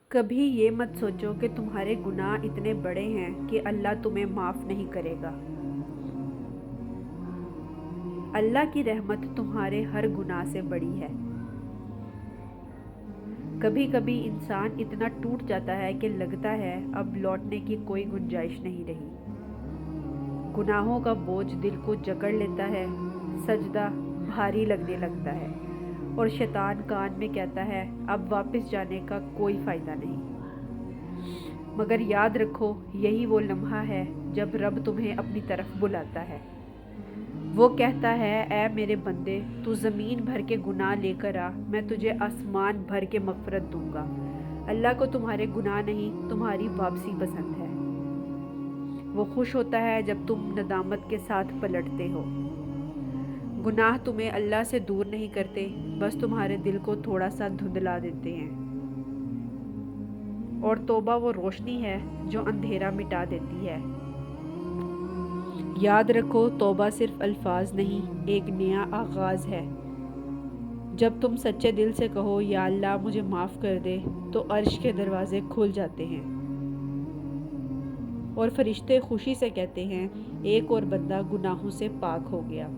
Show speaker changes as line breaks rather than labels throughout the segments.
کبھی یہ مت سوچو کہ تمہارے گناہ اتنے بڑے ہیں کہ اللہ تمہیں معاف نہیں کرے گا۔ اللہ کی رحمت تمہارے ہر گناہ سے بڑی ہے۔ کبھی کبھی انسان اتنا ٹوٹ جاتا ہے کہ لگتا ہے اب لوٹنے کی کوئی گنجائش نہیں رہی۔ گناہوں کا بوجھ دل کو جکڑ لیتا ہے، سجدہ بھاری لگنے لگتا ہے، اور شیطان کان میں کہتا ہے اب واپس جانے کا کوئی فائدہ نہیں۔ مگر یاد رکھو، یہی وہ لمحہ ہے جب رب تمہیں اپنی طرف بلاتا ہے۔ وہ کہتا ہے اے میرے بندے، تو زمین بھر کے گناہ لے کر آ، میں تجھے آسمان بھر کے مغفرت دوں گا۔ اللہ کو تمہارے گناہ نہیں، تمہاری واپسی پسند ہے۔ وہ خوش ہوتا ہے جب تم ندامت کے ساتھ پلٹتے ہو۔ گناہ تمہیں اللہ سے دور نہیں کرتے، بس تمہارے دل کو تھوڑا سا دھندلا دیتے ہیں۔ اور توبہ وہ روشنی ہے جو اندھیرا مٹا دیتی ہے۔ یاد رکھو، توبہ صرف الفاظ نہیں، ایک نیا آغاز ہے۔ جب تم سچے دل سے کہو یا اللہ مجھے معاف کر دے، تو عرش کے دروازے کھل جاتے ہیں اور فرشتے خوشی سے کہتے ہیں ایک اور بندہ گناہوں سے پاک ہو گیا۔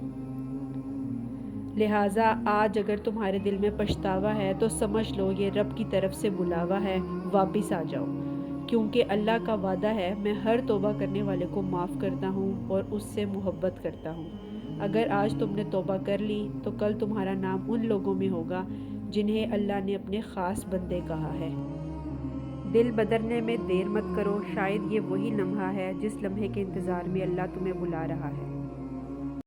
لہٰذا آج اگر تمہارے دل میں پچھتاوا ہے تو سمجھ لو یہ رب کی طرف سے بلاوا ہے، واپس آ جاؤ، کیونکہ اللہ کا وعدہ ہے میں ہر توبہ کرنے والے کو معاف کرتا ہوں اور اس سے محبت کرتا ہوں۔ اگر آج تم نے توبہ کر لی تو کل تمہارا نام ان لوگوں میں ہوگا جنہیں اللہ نے اپنے خاص بندے کہا ہے۔ دل بدلنے میں دیر مت کرو، شاید یہ وہی لمحہ ہے جس لمحے کے انتظار میں اللہ تمہیں بلا رہا ہے۔